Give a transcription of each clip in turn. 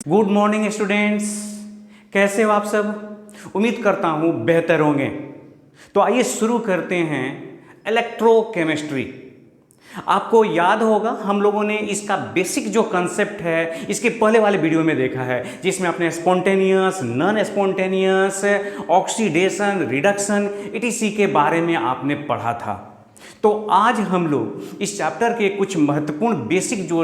Good morning students, कैसे हो आप सब। उम्मीद करता हूँ बेहतर होंगे। तो आइए शुरू करते हैं इलेक्ट्रोकेमिस्ट्री। आपको याद होगा हम लोगों ने इसका बेसिक जो कंसेप्ट है इसके पहले वाले वीडियो में देखा है, जिसमें आपने spontaneous, non spontaneous, oxidation, reduction etc. के बारे में आपने पढ़ा था। तो आज हम लोग इस चैप्टर के कुछ महत्वपूर्ण बेसिक जो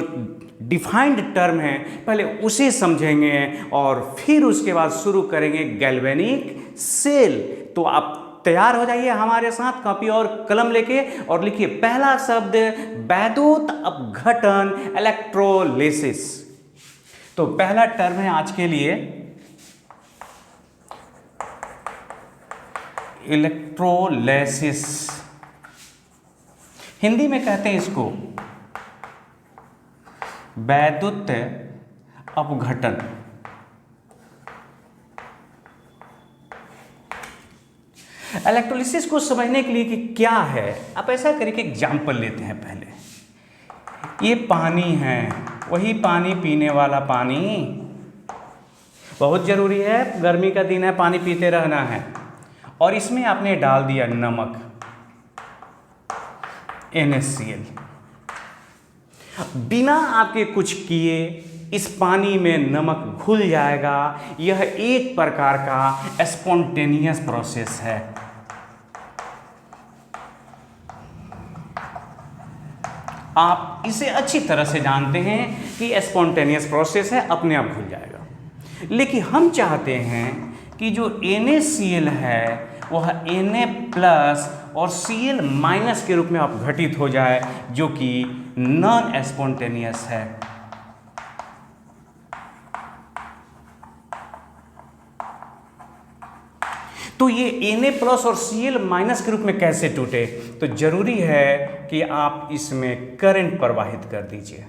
डिफाइंड टर्म है पहले उसे समझेंगे और फिर उसके बाद शुरू करेंगे गैल्वेनिक सेल। तो आप तैयार हो जाइए हमारे साथ कॉपी और कलम लेके और लिखिए पहला शब्द वैद्युत अपघटन, इलेक्ट्रोलिसिस। तो पहला टर्म है आज के लिए इलेक्ट्रोलिसिस। हिंदी में कहते हैं इसको वैद्युत अपघटन। इलेक्ट्रोलिसिस को समझने के लिए कि क्या है, आप ऐसा करिए कि एग्जाम्पल लेते हैं। पहले ये पानी है, वही पानी पीने वाला पानी बहुत जरूरी है, गर्मी का दिन है, पानी पीते रहना है। और इसमें आपने डाल दिया नमक NaCl। बिना आपके कुछ किए इस पानी में नमक घुल जाएगा। यह एक प्रकार का स्पॉन्टेनियस प्रोसेस है। आप इसे अच्छी तरह से जानते हैं कि स्पॉन्टेनियस प्रोसेस है, अपने आप घुल जाएगा। लेकिन हम चाहते हैं कि जो NaCl है वह Na+ और Cl- के रूप में अपघटित हो जाए, जो कि नॉन स्पॉन्टेनियस है। तो ये Na+ और Cl- के रूप में कैसे टूटे, तो जरूरी है कि आप इसमें करंट प्रवाहित कर दीजिए।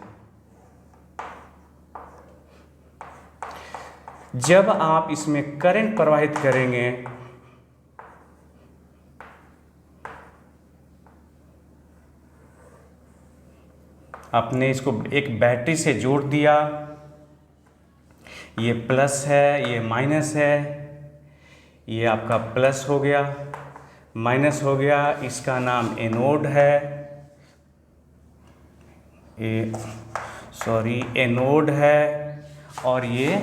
जब आप इसमें करंट प्रवाहित करेंगे आपने इसको एक बैटरी से जोड़ दिया, ये प्लस है, ये माइनस है, ये आपका प्लस हो गया, माइनस हो गया, इसका नाम एनोड है, एनोड है, और ये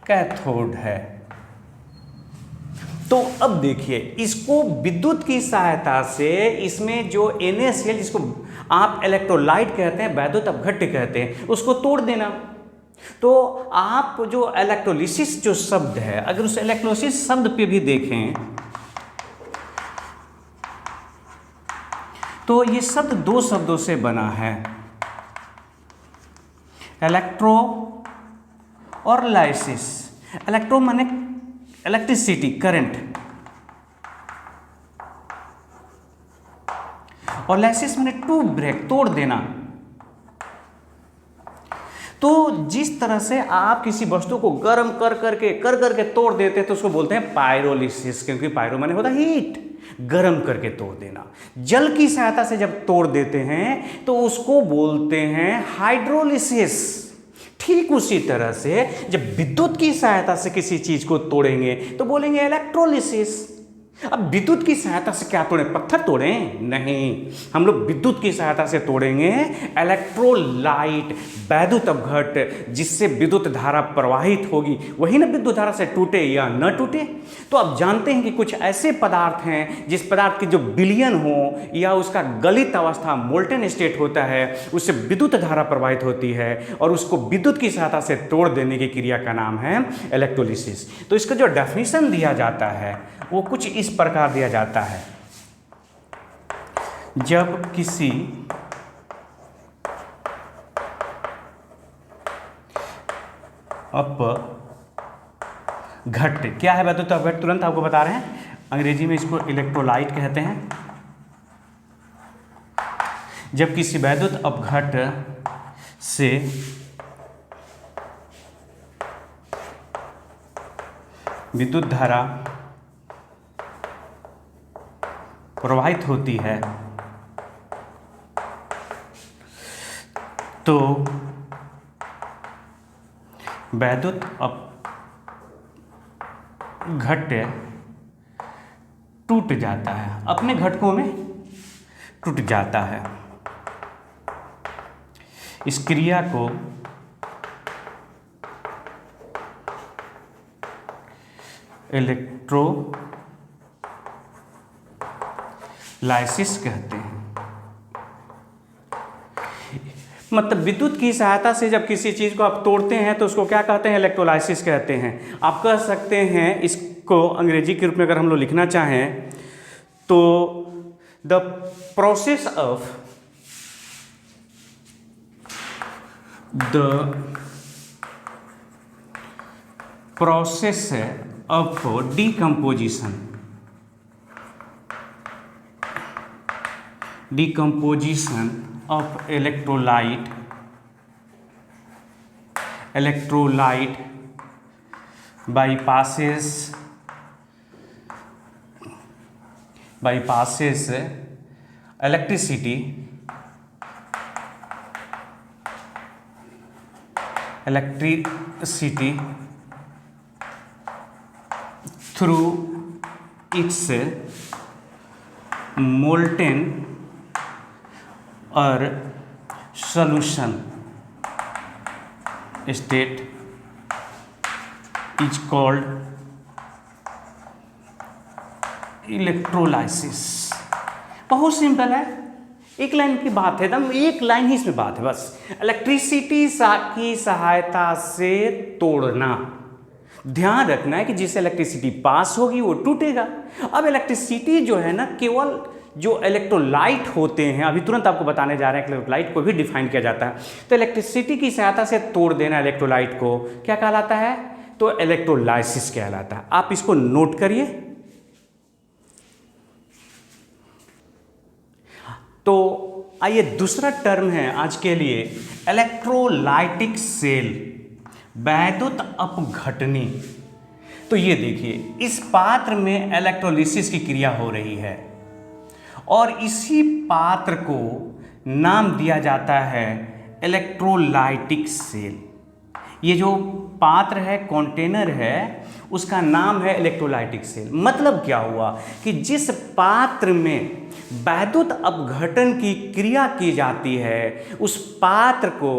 कैथोड है। तो अब देखिए इसको विद्युत की सहायता से इसमें जो NaCl, जिसको आप इलेक्ट्रोलाइट कहते हैं, वैद्युत अपघट्य कहते हैं, उसको तोड़ देना। तो आप जो इलेक्ट्रोलिसिस जो शब्द है, अगर उस इलेक्ट्रोलिसिस शब्द पे भी देखें तो ये शब्द दो शब्दों से बना है, इलेक्ट्रो और लाइसिस। इलेक्ट्रो माने इलेक्ट्रिसिटी, करंट, और लाइसिस माने टू ब्रेक, तोड़ देना। तो जिस तरह से आप किसी वस्तु को गर्म कर करके तोड़ देते हैं तो उसको बोलते हैं पायरोलिसिस, क्योंकि पायरो माने होता है हीट, गर्म करके तोड़ देना। जल की सहायता से जब तोड़ देते हैं तो उसको बोलते हैं हाइड्रोलिसिस। ठीक उसी तरह से जब विद्युत की सहायता से किसी चीज को तोड़ेंगे तो बोलेंगे इलेक्ट्रोलिसिस। अब विद्युत की सहायता से क्या तोड़ें, पत्थर तोड़ें? नहीं, हम लोग विद्युत की सहायता से तोड़ेंगे इलेक्ट्रोलाइट, वैद्युत अपघट्य, जिससे विद्युत धारा प्रवाहित होगी, वही ना विद्युत धारा से टूटे या न टूटे। तो आप जानते हैं कि कुछ ऐसे पदार्थ हैं जिस पदार्थ की जो विलयन हो या उसका गलित अवस्था, मोल्टेन स्टेट होता है, उससे विद्युत धारा प्रवाहित होती है और उसको विद्युत की सहायता से तोड़ देने की क्रिया का नाम है इलेक्ट्रोलिसिस। तो इसका जो डेफिनेशन दिया जाता है वो कुछ इस प्रकार दिया जाता है। जब किसी अपघट्य, क्या है वैद्युत अपघट्य, तुरंत आपको बता रहे हैं, अंग्रेजी में इसको इलेक्ट्रोलाइट कहते हैं। जब किसी वैद्युत अपघट्य से विद्युत धारा प्रवाहित होती है तो वैद्युत अपघट्य टूट जाता है, अपने घटकों में टूट जाता है। इस क्रिया को इलेक्ट्रोलाइसिस कहते हैं। मतलब विद्युत की सहायता से जब किसी चीज़ को आप तोड़ते हैं तो उसको क्या कहते हैं? इलेक्ट्रोलाइसिस कहते हैं। आप कह सकते हैं इसको अंग्रेजी के रूप में अगर हम लोग लिखना चाहें तो the process of decomposition of electrolyte bypasses electricity through its molten or solution state is called electrolysis. बहुत सिंपल है, एक लाइन की बात है, एकदम एक लाइन ही इसमें बात है बस। इलेक्ट्रिसिटी की सहायता से तोड़ना। ध्यान रखना है कि जिससे इलेक्ट्रिसिटी पास होगी वो टूटेगा। अब इलेक्ट्रिसिटी जो है ना, केवल जो इलेक्ट्रोलाइट होते हैं, अभी तुरंत आपको बताने जा रहे हैं कि इलेक्ट्रोलाइट को भी डिफाइन किया जाता है। तो इलेक्ट्रिसिटी की सहायता से तोड़ देना इलेक्ट्रोलाइट को क्या कहलाता है? तो इलेक्ट्रोलाइसिस कहलाता है। आप इसको नोट करिए। तो आइए दूसरा टर्म है आज के लिए इलेक्ट्रोलाइटिक सेल, वैद्युत अपघटनी। तो ये देखिए, इस पात्र में इलेक्ट्रोलिसिस की क्रिया हो रही है और इसी पात्र को नाम दिया जाता है इलेक्ट्रोलाइटिक सेल। ये जो पात्र है, कंटेनर है, उसका नाम है इलेक्ट्रोलाइटिक सेल। मतलब क्या हुआ कि जिस पात्र में वैद्युत अपघटन की क्रिया की जाती है उस पात्र को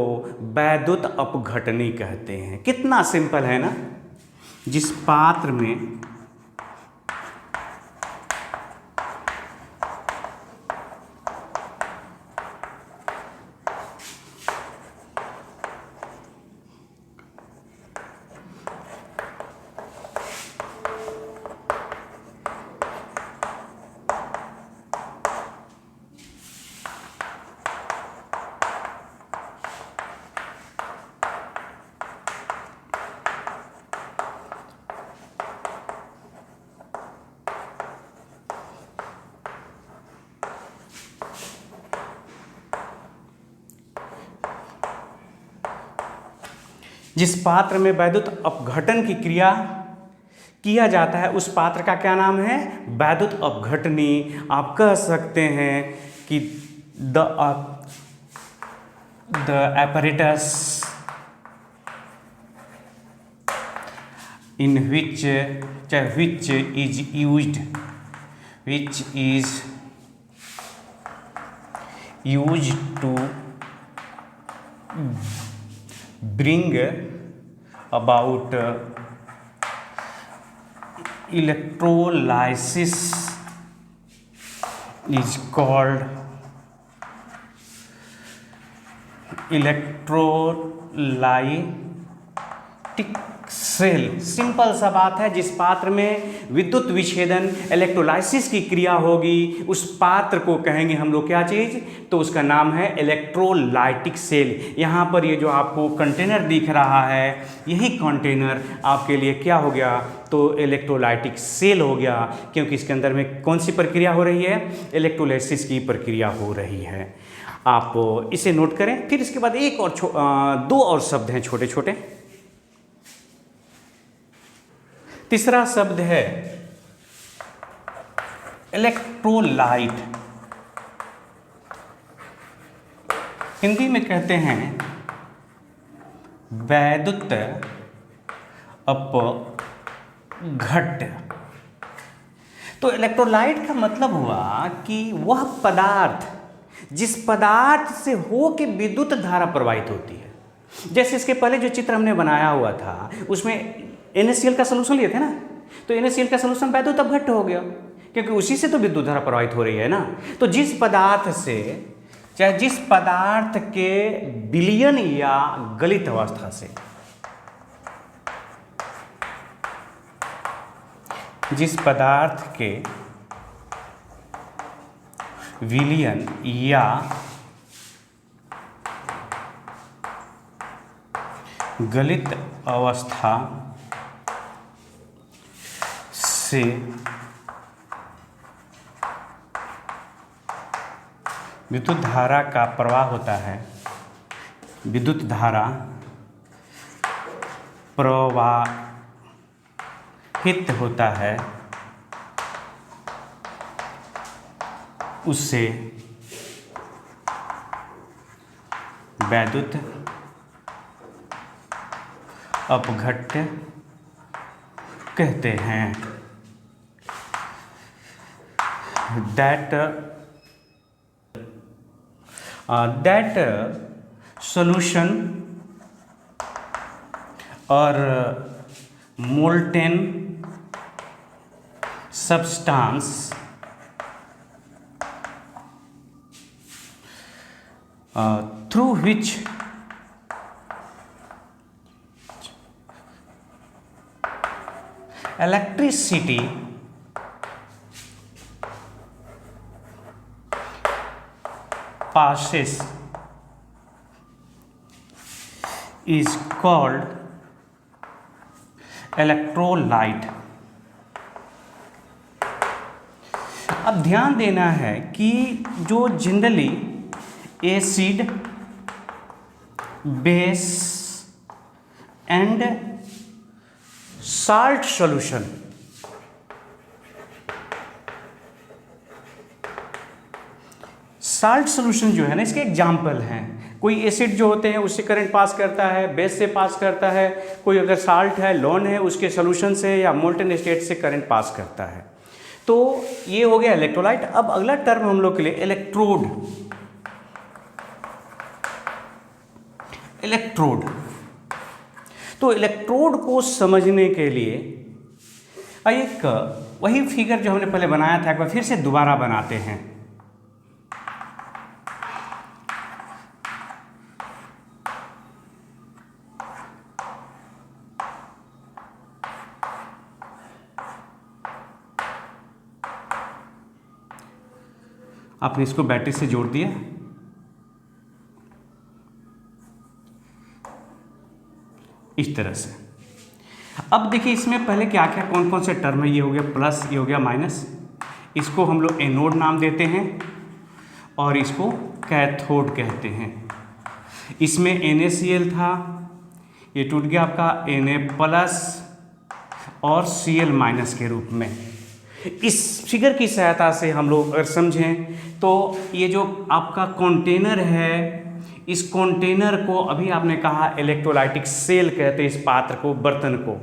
वैद्युत अपघटनी कहते हैं। कितना सिंपल है ना। जिस पात्र में वैद्युत अपघटन की क्रिया किया जाता है उस पात्र का क्या नाम है? वैद्युत अपघटनी। आप कह सकते हैं कि the apparatus in which is used to bring about electrolysis is called electrolytic cell. Simple सा बात है, जिस पात्र में विद्युत विच्छेदन इलेक्ट्रोलाइसिस की क्रिया होगी उस पात्र को कहेंगे हम लोग क्या चीज? तो उसका नाम है इलेक्ट्रोलाइटिक सेल। यहाँ पर ये जो आपको कंटेनर दिख रहा है, यही कंटेनर आपके लिए क्या हो गया? तो इलेक्ट्रोलाइटिक सेल हो गया, क्योंकि इसके अंदर में कौन सी प्रक्रिया हो रही है? इलेक्ट्रोलाइसिस की प्रक्रिया हो रही है। आप इसे नोट करें। फिर इसके बाद एक और दो और शब्द हैं छोटे छोटे। तीसरा शब्द है इलेक्ट्रोलाइट। हिंदी में कहते हैं वैद्युत अपघट्य। तो इलेक्ट्रोलाइट का मतलब हुआ कि वह पदार्थ जिस पदार्थ से हो के विद्युत धारा प्रवाहित होती है। जैसे इसके पहले जो चित्र हमने बनाया हुआ था उसमें NaCl का सलूशन लिए थे ना, तो NaCl का सलूशन वैद्युत अपघट्य हो गया क्योंकि उसी से तो विद्युत धारा प्रवाहित हो रही है ना। तो जिस पदार्थ से, चाहे जिस पदार्थ के विलयन या गलित अवस्था से, जिस पदार्थ के विलयन या गलित अवस्था से विद्युत धारा का प्रवाह होता है, विद्युत धारा प्रवाहित होता है, उससे वैद्युत अपघट्य कहते हैं। that solution or molten substance through which electricity passes is called electrolyte। अब ध्यान देना है कि जो generally acid, base and salt solution, salt solution जो है ना, इसके एग्जाम्पल हैं। कोई एसिड जो होते हैं उससे करंट पास करता है, बेस से पास करता है, कोई अगर साल्ट है, लॉन है, उसके सॉल्यूशन से या मोल्टन स्टेट से करंट पास करता है। तो ये हो गया इलेक्ट्रोलाइट। अब अगला टर्म हम लोग के लिए इलेक्ट्रोड। इलेक्ट्रोड, तो इलेक्ट्रोड को समझने के लिए एक वही फिगर जो हमने पहले बनाया था एक बार फिर से दोबारा बनाते हैं। आपने इसको बैटरी से जोड़ दिया, इस तरह से। अब देखिए इसमें पहले क्या क्या कौन कौन से टर्म है। ये हो गया प्लस, ये हो गया माइनस, इसको हम लोग एनोड नाम देते हैं और इसको कैथोड कहते हैं। इसमें NaCl था, ये टूट गया आपका Na+ और Cl- के रूप में। इस फिगर की सहायता से हम लोग अगर समझें तो ये जो आपका कंटेनर है, इस कंटेनर को अभी आपने कहा इलेक्ट्रोलाइटिक सेल कहते हैं इस पात्र को, बर्तन को।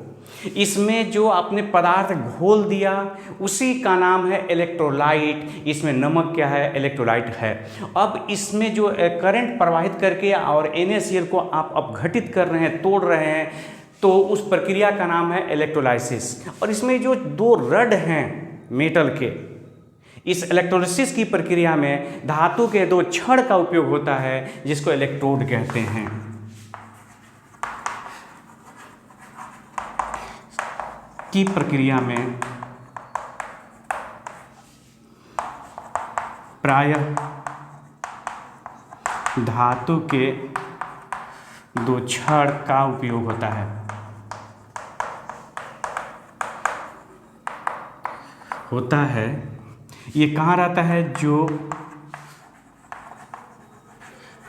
इसमें जो आपने पदार्थ घोल दिया उसी का नाम है इलेक्ट्रोलाइट। इसमें नमक क्या है, इलेक्ट्रोलाइट है। अब इसमें जो करंट प्रवाहित करके और NaCl को आप अपघटित कर रहे हैं, तोड़ रहे हैं, तो उस प्रक्रिया का नाम है इलेक्ट्रोलाइसिस। और इसमें जो दो रड हैं मेटल के, इस इलेक्ट्रोलिसिस की प्रक्रिया में धातु के दो छड़ का उपयोग होता है जिसको इलेक्ट्रोड कहते हैं। की प्रक्रिया में प्रायः धातु के दो छड़ का उपयोग होता है। ये कहाँ रहता है, जो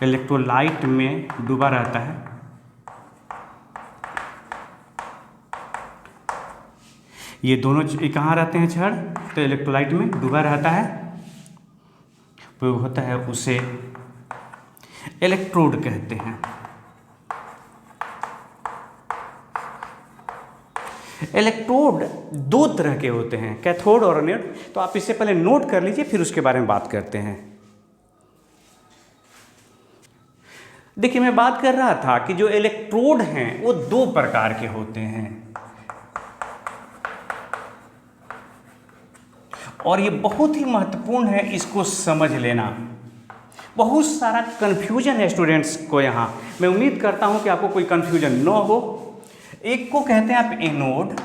इलेक्ट्रोलाइट में डूबा रहता है। ये दोनों कहाँ रहते हैं छड़, तो इलेक्ट्रोलाइट में डूबा रहता है, उपयोग होता है, उसे इलेक्ट्रोड कहते हैं। इलेक्ट्रोड दो तरह के होते हैं, कैथोड और एनोड। तो आप इससे पहले नोट कर लीजिए, फिर उसके बारे में बात करते हैं। देखिए, मैं बात कर रहा था कि जो इलेक्ट्रोड हैं वो दो प्रकार के होते हैं, और ये बहुत ही महत्वपूर्ण है, इसको समझ लेना। बहुत सारा कन्फ्यूजन है स्टूडेंट्स को यहाँ, मैं उम्मीद करता हूँ कि आपको कोई कन्फ्यूजन न हो। एक को कहते हैं आप एनोड,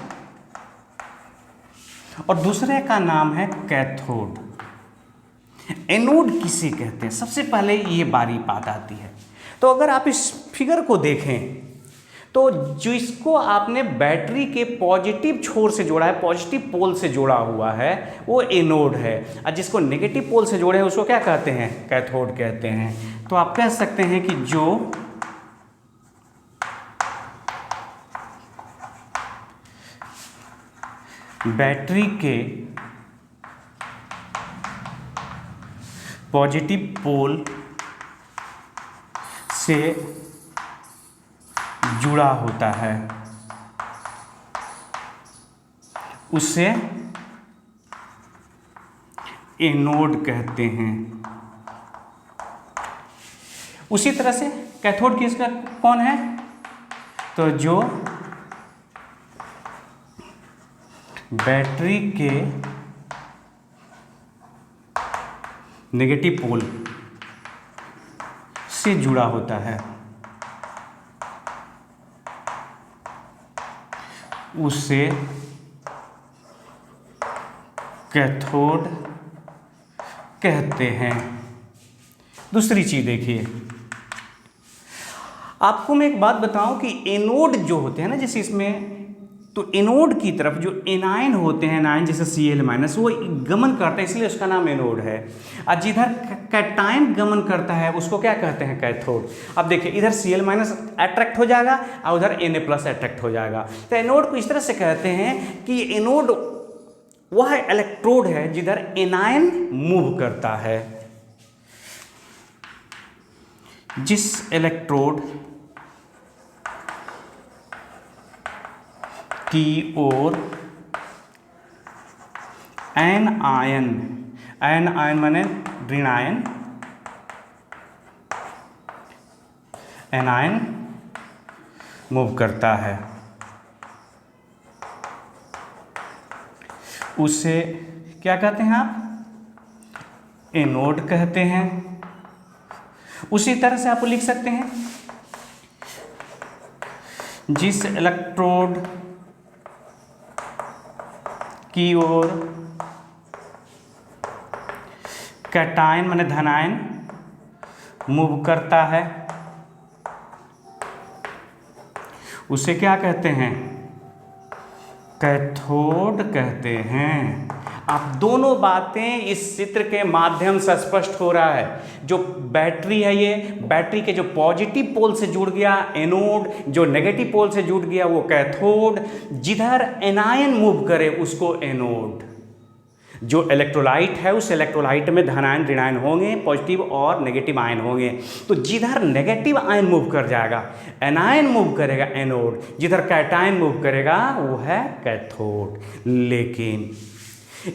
और दूसरे का नाम है कैथोड। एनोड किसे कहते हैं, सबसे पहले ये बारी बात आती है। तो अगर आप इस फिगर को देखें तो जो इसको आपने बैटरी के पॉजिटिव छोर से जोड़ा है, पॉजिटिव पोल से जोड़ा हुआ है, वो एनोड है, और जिसको नेगेटिव पोल से जोड़े हैं उसको क्या कहते हैं, कैथोड कहते हैं। तो आप कह सकते हैं कि जो बैटरी के पॉजिटिव पोल से जुड़ा होता है उसे एनोड कहते हैं। उसी तरह से कैथोड किसका कौन है, तो जो बैटरी के नेगेटिव पोल से जुड़ा होता है उसे कैथोड कहते हैं। दूसरी चीज देखिए, आपको मैं एक बात बताऊं कि एनोड जो होते हैं ना, जैसे इसमें, तो एनोड की तरफ जो एनायन होते हैं, एनायन जैसे Cl- वो गमन करता है, इसलिए उसका नाम एनोड है। और जिधर कैटायन गमन करता है उसको क्या कहते हैं, कैथोड। अब देखिए, इधर Cl- अट्रैक्ट हो जाएगा और उधर Na+ अट्रैक्ट हो जाएगा। तो एनोड को इस तरह से कहते हैं कि एनोड वह इलेक्ट्रोड है जिधर एनायन मूव करता है। जिस इलेक्ट्रोड की ओर एनायन माने ऋणायन, एनायन मूव करता है उसे क्या कहते हैं आप, एनोड कहते हैं। उसी तरह से आप लिख सकते हैं, जिस इलेक्ट्रोड की ओर कैटायन माने धनायन मूव करता है उसे क्या कहते हैं, कैथोड कहते हैं। आप दोनों बातें इस चित्र के माध्यम से स्पष्ट हो रहा है। जो बैटरी है, ये बैटरी के जो पॉजिटिव पोल से जुड़ गया एनोड, जो नेगेटिव पोल से जुड़ गया वो कैथोड, जिधर एनायन मूव करे उसको एनोड। जो इलेक्ट्रोलाइट है उस इलेक्ट्रोलाइट में धनायन ऋणायन होंगे, पॉजिटिव और नेगेटिव आयन होंगे। तो जिधर नेगेटिव आयन मूव कर जाएगा एनायन मूव करेगा एनोड, जिधर कैटायन मूव करेगा वो है कैथोड। लेकिन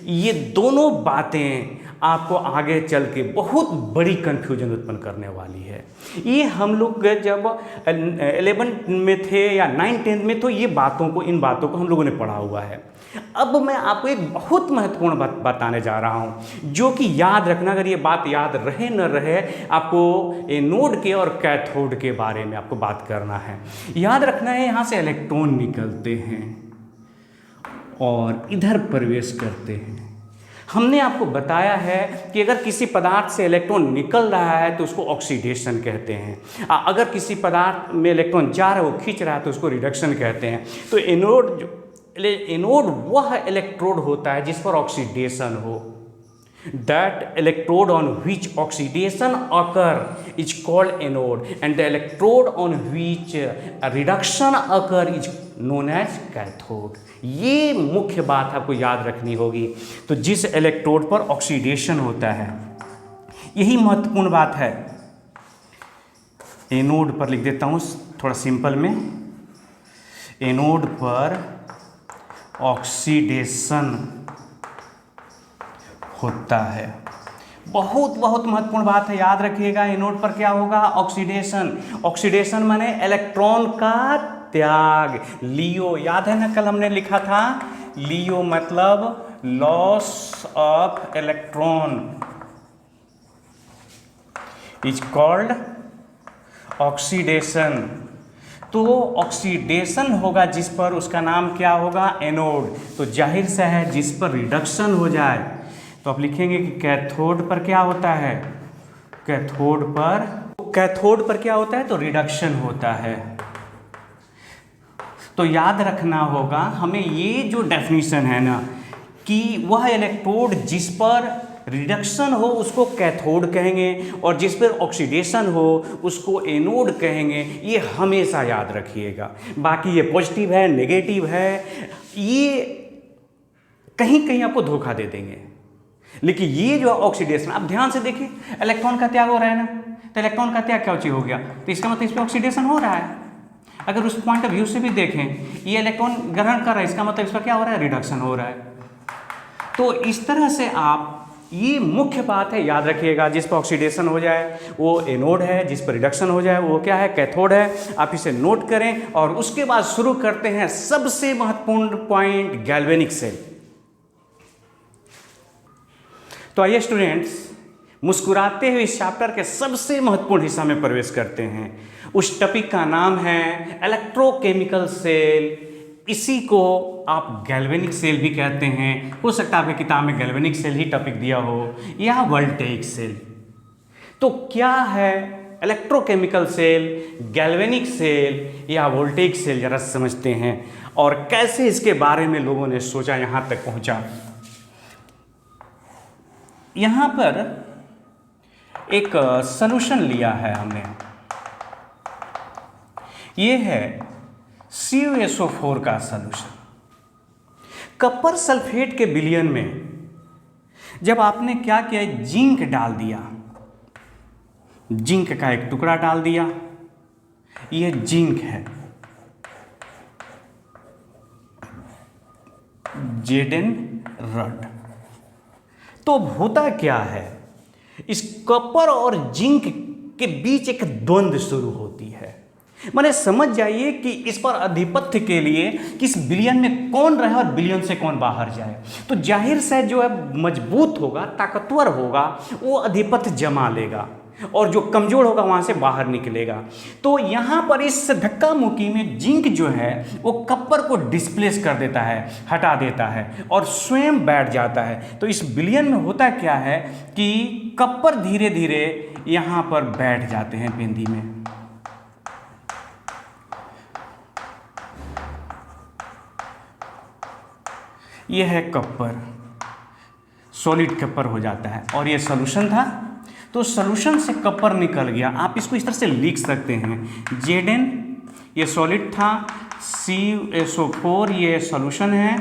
ये दोनों बातें आपको आगे चल के बहुत बड़ी कन्फ्यूजन उत्पन्न करने वाली है। ये हम लोग जब 11 में थे या 9-10 में, तो ये बातों को, इन बातों को हम लोगों ने पढ़ा हुआ है। अब मैं आपको एक बहुत महत्वपूर्ण बात बताने जा रहा हूँ, जो कि याद रखना, अगर ये बात याद रहे न रहे, आपको एनोड के और कैथोड के बारे में आपको बात करना है। याद रखना है, यहाँ से इलेक्ट्रॉन निकलते हैं और इधर प्रवेश करते हैं। हमने आपको बताया है कि अगर किसी पदार्थ से इलेक्ट्रॉन निकल रहा है तो उसको ऑक्सीडेशन कहते हैं, अगर किसी पदार्थ में इलेक्ट्रॉन जा रहा है, वो खींच रहा है, तो उसको रिडक्शन कहते हैं। तो एनोड वह इलेक्ट्रोड होता है जिस पर ऑक्सीडेशन हो। That electrode on which oxidation occur is called anode, and the electrode on which a reduction occur is known as cathode. ये मुख्य बात आपको याद रखनी होगी। तो जिस इलेक्ट्रोड पर ऑक्सीडेशन होता है, यही महत्वपूर्ण बात है। एनोड पर लिख देता हूँ थोड़ा सिंपल में, एनोड पर ऑक्सीडेशन होता है। बहुत बहुत महत्वपूर्ण बात है, याद रखिएगा। एनोड पर क्या होगा? ऑक्सीडेशन। ऑक्सीडेशन माने इलेक्ट्रॉन का त्याग। लियो, याद है ना, कल हमने लिखा था लियो मतलब loss of electron is called oxidation. तो ऑक्सीडेशन होगा जिस पर, उसका नाम क्या होगा? एनोड। तो जाहिर सा है जिस पर रिडक्शन हो जाए, तो आप लिखेंगे कि कैथोड पर क्या होता है? कैथोड पर क्या होता है? तो रिडक्शन होता है। तो याद रखना होगा हमें ये जो डेफिनेशन है ना, कि वह इलेक्ट्रोड जिस पर रिडक्शन हो उसको कैथोड कहेंगे, और जिस पर ऑक्सीडेशन हो उसको एनोड कहेंगे। ये हमेशा याद रखिएगा। बाकी ये पॉजिटिव है, नेगेटिव है, ये कहीं कहीं आपको धोखा दे देंगे, लेकिन ये जो ऑक्सीडेशन, आप ध्यान से देखिए, इलेक्ट्रॉन का त्याग हो रहा है ना, तो इलेक्ट्रॉन का त्याग क्या चीज हो गया? तो इसका मतलब इस पर ऑक्सीडेशन हो रहा है। अगर उस पॉइंट ऑफ व्यू से भी देखें, ये इलेक्ट्रॉन ग्रहण कर रहा है, इसका मतलब इस पर क्या हो रहा है? रिडक्शन हो रहा है। तो इस तरह से आप, ये मुख्य बात है, याद रखिएगा। जिस पर ऑक्सीडेशन हो जाए वो एनोड है, जिस पर रिडक्शन हो जाए वो क्या है? कैथोड है। आप इसे नोट करें और उसके बाद शुरू करते हैं सबसे महत्वपूर्ण पॉइंट, गैल्वेनिक सेल। तो आइए स्टूडेंट्स, मुस्कुराते हुए इस चैप्टर के सबसे महत्वपूर्ण हिस्सा में प्रवेश करते हैं। उस टॉपिक का नाम है इलेक्ट्रोकेमिकल सेल। इसी को आप गैल्वेनिक सेल भी कहते हैं। हो सकता है आपकी किताब में गैल्वेनिक सेल ही टॉपिक दिया हो, या वोल्टेइक सेल। तो क्या है इलेक्ट्रोकेमिकल सेल, गैल्वेनिक सेल या वोल्टेइक सेल, जरा समझते हैं, और कैसे इसके बारे में लोगों ने सोचा, यहां तक पहुंचा। यहां पर एक सॉल्यूशन लिया है हमने, ये है CuSO4 का सॉल्यूशन। कपर सल्फेट के विलयन में जब आपने क्या किया, जिंक डाल दिया, जिंक का एक टुकड़ा डाल दिया, ये जिंक है, Zn रड। तो होता क्या है, इस कपर और जिंक के बीच एक द्वंद्व शुरू होती है। माने समझ जाइए कि इस पर आधिपत्य के लिए किस विलयन में कौन रहे और विलयन से कौन बाहर जाए। तो जाहिर से जो है मजबूत होगा, ताकतवर होगा, वो आधिपत्य जमा लेगा, और जो कमजोर होगा वहां से बाहर निकलेगा। तो यहां पर इस धक्का मुक्की में जिंक जो है वो कपर को डिस्प्लेस कर देता है, हटा देता है, और स्वयं बैठ जाता है। तो इस विलयन में होता क्या है कि कपर धीरे धीरे यहां पर बैठ जाते हैं बिंदी में। यह है कपर, सॉलिड कपर हो जाता है, और ये सॉल्यूशन था। तो सॉल्यूशन से कपर निकल गया। आप इसको इस तरह से लिख सकते हैं, Zn ये सॉलिड था, CuSO4 ये सॉल्यूशन है,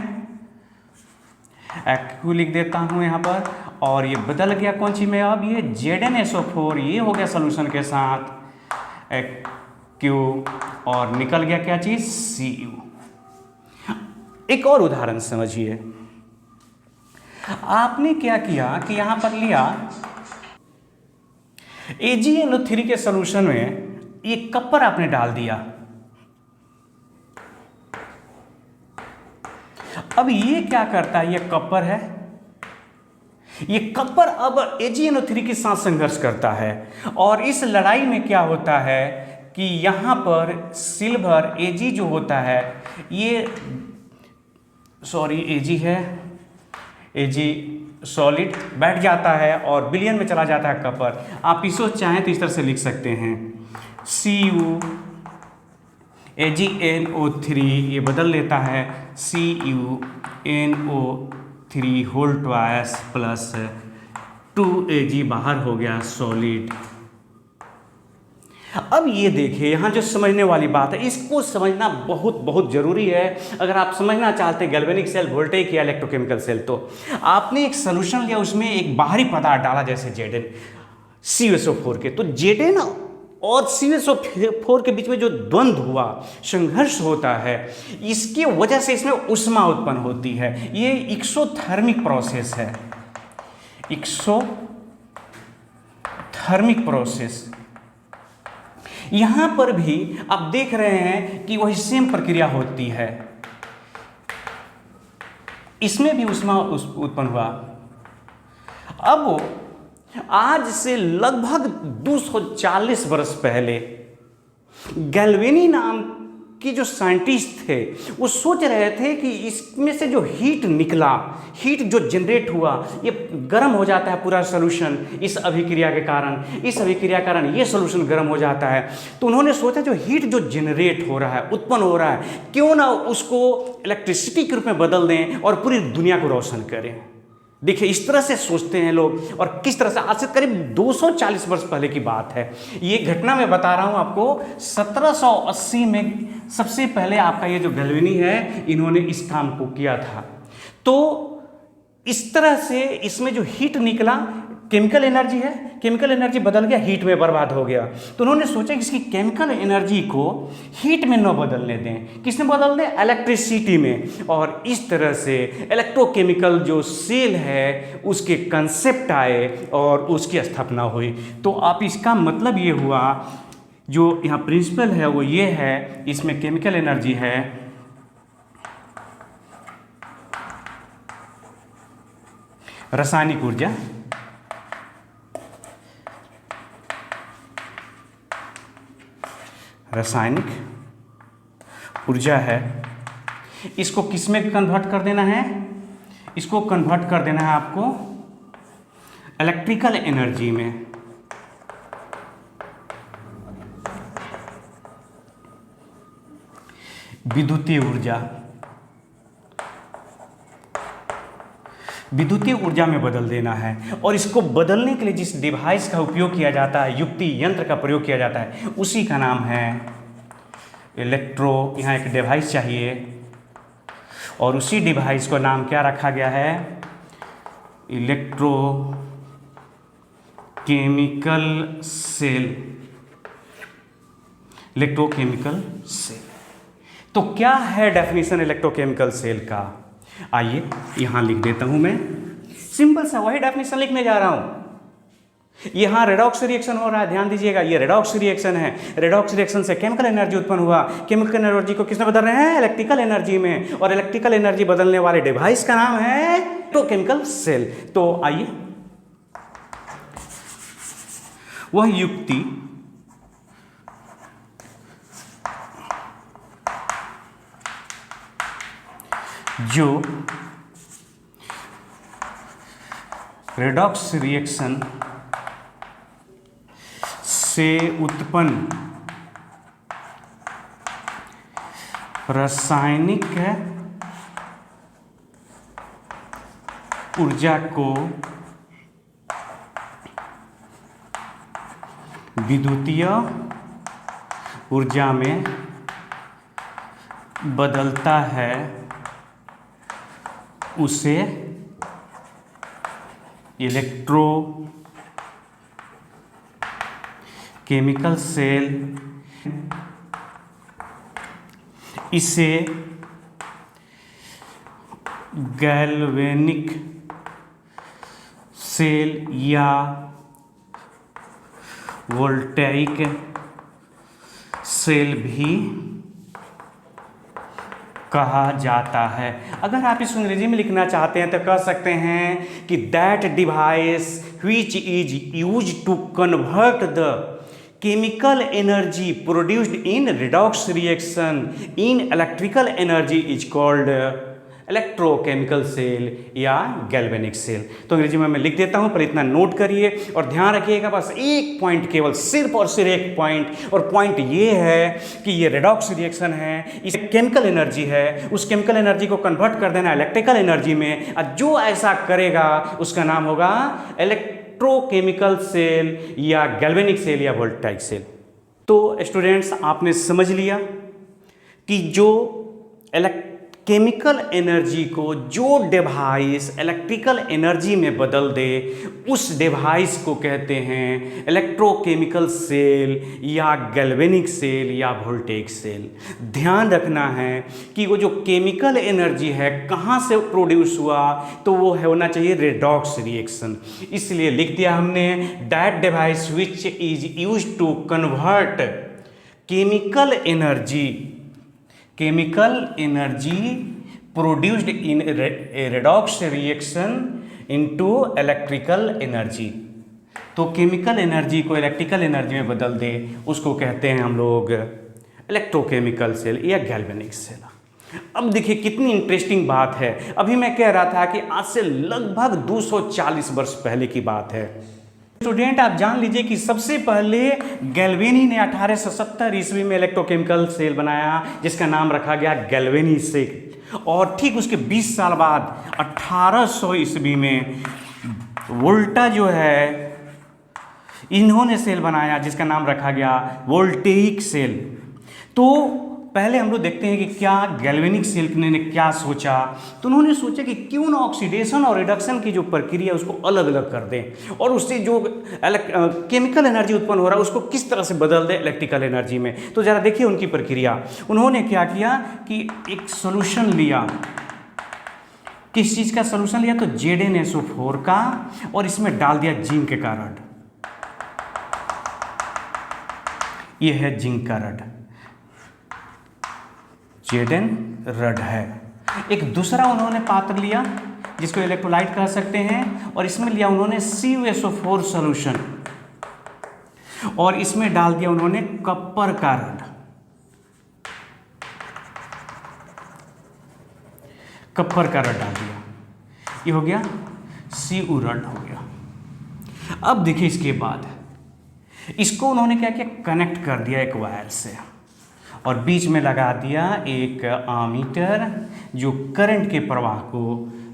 Aq लिख देता हूं यहां पर, और ये बदल गया कौन सी में, अब ये ZnSO4 ये हो गया सॉल्यूशन के साथ Aq, और निकल गया क्या चीज? Cu। एक और उदाहरण समझिए। आपने क्या किया कि यहां पर लिया AgNO3 के सॉल्यूशन में ये कपर आपने डाल दिया। अब ये क्या करता है, ये कपर है, ये कपर अब AgNO3 के साथ संघर्ष करता है, और इस लड़ाई में क्या होता है कि यहां पर सिल्वर Ag जो होता है, ये Ag है, Ag सॉलिड बैठ जाता है और विलयन में चला जाता है कपर। आप इसको चाहें तो इस तरह से लिख सकते हैं, CuAgNO3 ये बदल लेता है CuNO3 whole twice plus 2Ag बाहर हो गया सॉलिड। अब ये देखिए, यहाँ जो समझने वाली बात है, इसको समझना बहुत बहुत ज़रूरी है। अगर आप समझना चाहते हैं गैल्वेनिक सेल, वोल्टेइक या इलेक्ट्रोकेमिकल सेल, तो आपने एक सॉल्यूशन लिया, उसमें एक बाहरी पदार्थ डाला, जैसे Zn CuSO4 के। तो Zn और CH4 के बीच में जो द्वंद्व हुआ, संघर्ष होता है, इसकी वजह से इसमें ऊष्मा उत्पन्न होती है। ये एक्सोथर्मिक प्रोसेस है, एक्सोथर्मिक प्रोसेस। यहां पर भी आप देख रहे हैं कि वही सेम प्रक्रिया होती है, इसमें भी ऊष्मा उत्पन्न हुआ। अब आज से लगभग 240 वर्ष पहले गैल्वेनी नाम की जो साइंटिस्ट थे वो सोच रहे थे कि इसमें से जो हीट निकला, हीट जो जनरेट हुआ, ये गर्म हो जाता है पूरा सोल्यूशन इस अभिक्रिया के कारण, इस अभिक्रिया के कारण ये सोल्यूशन गर्म हो जाता है। तो उन्होंने सोचा जो हीट जो जनरेट हो रहा है, उत्पन्न हो रहा है, क्यों ना उसको इलेक्ट्रिसिटी के रूप में बदल दें और पूरी दुनिया को रोशन करें। देखिए इस तरह से सोचते हैं लोग, और किस तरह से आज से करीब 240 वर्ष पहले की बात है। ये घटना मैं बता रहा हूं आपको 1780 में सबसे पहले आपका ये जो गैल्वेनी है, इन्होंने इस काम को किया था। तो इस तरह से इसमें जो हीट निकला, केमिकल एनर्जी है, केमिकल एनर्जी बदल गया, हीट में बर्बाद हो गया। तो उन्होंने सोचा कि इसकी केमिकल एनर्जी को हीट में न बदलने दें, किसमें बदल दें, इलेक्ट्रिसिटी में। और इस तरह से इलेक्ट्रोकेमिकल जो सेल है उसके कंसेप्ट आए और उसकी स्थापना हुई। तो आप इसका मतलब ये हुआ, जो यहाँ प्रिंसिपल है वो ये है, इसमें केमिकल एनर्जी है, रासायनिक ऊर्जा, रासायनिक ऊर्जा है। इसको किस में कन्वर्ट कर देना है, इसको कन्वर्ट कर देना है आपको इलेक्ट्रिकल एनर्जी में। विद्युतीय ऊर्जा, विद्युतीय ऊर्जा में बदल देना है। और इसको बदलने के लिए जिस डिवाइस का उपयोग किया जाता है, युक्ति यंत्र का प्रयोग किया जाता है, उसी का नाम है इलेक्ट्रो। यहाँ एक डिवाइस चाहिए और उसी डिवाइस को नाम क्या रखा गया है, इलेक्ट्रोकेमिकल सेल, इलेक्ट्रोकेमिकल सेल। तो क्या है डेफिनेशन इलेक्ट्रोकेमिकल सेल का, आइए यहां लिख देता हूं मैं, सिंपल सा वही डेफिनेशन लिखने जा रहा हूं। यहां रेडॉक्स रिएक्शन हो रहा है, ध्यान दीजिएगा, ये रेडॉक्स रिएक्शन है। रेडॉक्स रिएक्शन से केमिकल एनर्जी उत्पन्न हुआ, केमिकल एनर्जी को किसमें बदल रहे हैं, इलेक्ट्रिकल एनर्जी में। और इलेक्ट्रिकल एनर्जी बदलने वाले डिवाइस का नाम है इलेक्ट्रोकेमिकल सेल। तो आइए वह युक्ति जो रेडॉक्स रिएक्शन से उत्पन्न रासायनिक ऊर्जा को विद्युतीय ऊर्जा में बदलता है, उसे इलेक्ट्रो केमिकल सेल, इसे गैल्वेनिक सेल या वोल्टेइक सेल भी कहा जाता है। अगर आप इस अंग्रेजी में लिखना चाहते हैं तो कह सकते हैं कि that device which is used to convert the chemical energy produced in redox reaction in electrical energy is called electrochemical cell या गैल्वेनिक सेल। तो अंग्रेजी में मैं लिख देता हूं, पर इतना नोट करिए और ध्यान रखिएगा, बस एक पॉइंट, केवल सिर्फ और सिर्फ एक पॉइंट, और पॉइंट ये है कि ये रेडॉक्स रिएक्शन है, इस केमिकल एनर्जी है, उस केमिकल एनर्जी को कन्वर्ट कर देना इलेक्ट्रिकल एनर्जी में। और जो ऐसा करेगा उसका नाम होगा इलेक्ट्रोकेमिकल सेल या गैल्वेनिक सेल या वोल्टाइक सेल। तो स्टूडेंट्स, आपने समझ लिया कि जो केमिकल एनर्जी को जो डिवाइस इलेक्ट्रिकल एनर्जी में बदल दे उस डिवाइस को कहते हैं इलेक्ट्रोकेमिकल सेल या गैल्वेनिक सेल या वोल्टेइक सेल। ध्यान रखना है कि वो जो केमिकल एनर्जी है कहाँ से प्रोड्यूस हुआ, तो वो है होना चाहिए रेडॉक्स रिएक्शन। इसलिए लिख दिया हमने that device which is used to convert chemical energy produced in a redox reaction into electrical energy. तो केमिकल एनर्जी को इलेक्ट्रिकल एनर्जी में बदल दे उसको कहते हैं हम लोग इलेक्ट्रोकेमिकल सेल या गैल्वेनिक सेल। अब देखिए कितनी इंटरेस्टिंग बात है। अभी मैं कह रहा था कि आज से लगभग 240 वर्ष पहले की बात है। स्टूडेंट आप जान लीजिए कि सबसे पहले गैल्वेनी ने 1870 ईस्वी में इलेक्ट्रोकेमिकल सेल बनाया जिसका नाम रखा गया गैल्वेनी सेल। और ठीक उसके 20 साल बाद 1800 ईस्वी में वोल्टा जो है इन्होंने सेल बनाया जिसका नाम रखा गया वोल्टेइक सेल। तो पहले हम लोग देखते हैं कि क्या गैल्वेनिक सेल ने क्या सोचा। तो उन्होंने सोचा कि क्यों ना ऑक्सीडेशन और रिडक्शन की जो प्रक्रिया उसको अलग अलग कर दें और उससे जो केमिकल एनर्जी उत्पन्न हो रहा है उसको किस तरह से बदल दें इलेक्ट्रिकल एनर्जी में। तो ज़रा देखिए उनकी प्रक्रिया। उन्होंने क्या किया कि एक सोल्यूशन लिया। किस चीज़ का सोल्यूशन लिया? तो ZnSO4 का, और इसमें डाल दिया जिंक का रड। ये है जिंक का रड, Zn रड है। एक दूसरा उन्होंने पात्र लिया जिसको इलेक्ट्रोलाइट कह सकते हैं, और इसमें लिया उन्होंने CuSO4 सॉल्यूशन, और इसमें डाल दिया उन्होंने कॉपर का रड। कॉपर का रड डाल दिया, ये हो गया Cu रड हो गया। अब देखिए इसके बाद इसको उन्होंने क्या किया, कनेक्ट कर दिया एक वायर से, और बीच में लगा दिया एक आमीटर जो करंट के प्रवाह को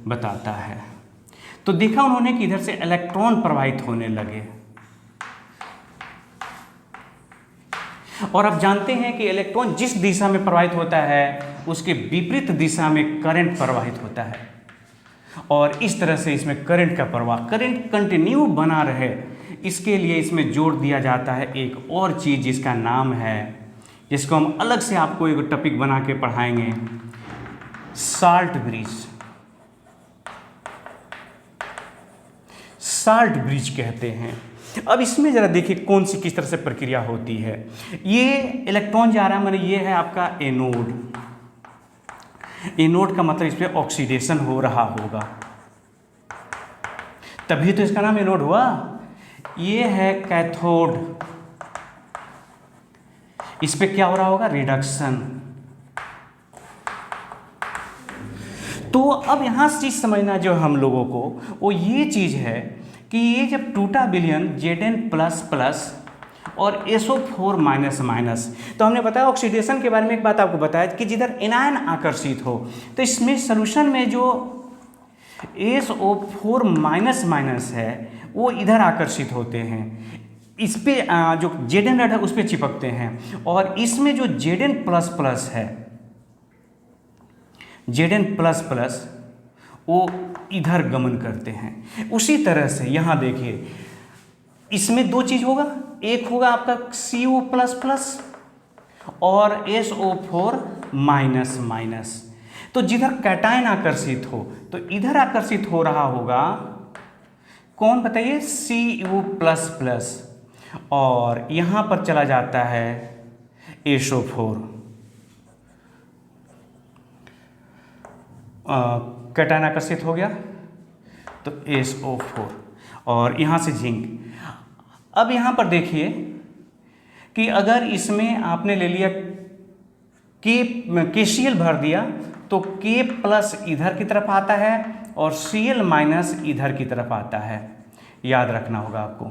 बताता है। तो देखा उन्होंने कि इधर से इलेक्ट्रॉन प्रवाहित होने लगे, और अब जानते हैं कि इलेक्ट्रॉन जिस दिशा में प्रवाहित होता है उसके विपरीत दिशा में करंट प्रवाहित होता है, और इस तरह से इसमें करंट का प्रवाह, करंट कंटिन्यू बना रहे, इसके लिए इसमें जोड़ दिया जाता है एक और चीज़ जिसका नाम है, जिसको हम अलग से आपको एक टॉपिक बना के पढ़ाएंगे, साल्ट ब्रिज। साल्ट ब्रिज कहते हैं। अब इसमें ज़रा देखिए कौन सी किस तरह से प्रक्रिया होती है। ये इलेक्ट्रॉन जा रहा है, माने ये है आपका एनोड। एनोड का मतलब इस पर ऑक्सीडेशन हो रहा होगा, तभी तो इसका नाम एनोड हुआ। ये है कैथोड, इस पे क्या हो रहा होगा, रिडक्शन। तो अब यहां चीज समझना जो हम लोगों को वो ये चीज है कि ये जब टूटा विलयन Zn++ और SO4 माइनस, तो हमने बताया ऑक्सीडेशन के बारे में एक बात आपको बताया कि जिधर एनायन आकर्षित हो, तो इसमें सोल्यूशन में जो SO4 माइनस है वो इधर आकर्षित होते हैं, इस पे जो Zn रड है उस पे चिपकते हैं, और इसमें जो Zn++ है, Zn++ वो इधर गमन करते हैं। उसी तरह से यहाँ देखिए इसमें दो चीज़ होगा, एक होगा आपका Cu++ और SO4 माइनस। तो जिधर कैटायन आकर्षित हो तो इधर आकर्षित हो रहा होगा कौन बताइए, Cu++, और यहाँ पर चला जाता है SO4। कैटायन आकर्षित हो गया तो SO4, और यहाँ से जिंक। अब यहाँ पर देखिए कि अगर इसमें आपने ले लिया KCl भर दिया तो K+ इधर की तरफ आता है और Cl- इधर की तरफ आता है, याद रखना होगा आपको,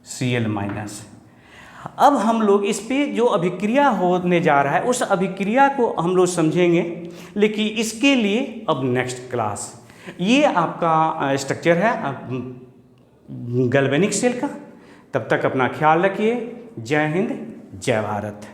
Cl-। अब हम लोग इस पे जो अभिक्रिया होने जा रहा है उस अभिक्रिया को हम लोग समझेंगे, लेकिन इसके लिए अब नेक्स्ट क्लास। ये आपका स्ट्रक्चर है गैल्वेनिक सेल का। तब तक अपना ख्याल रखिए। जय हिंद, जय भारत।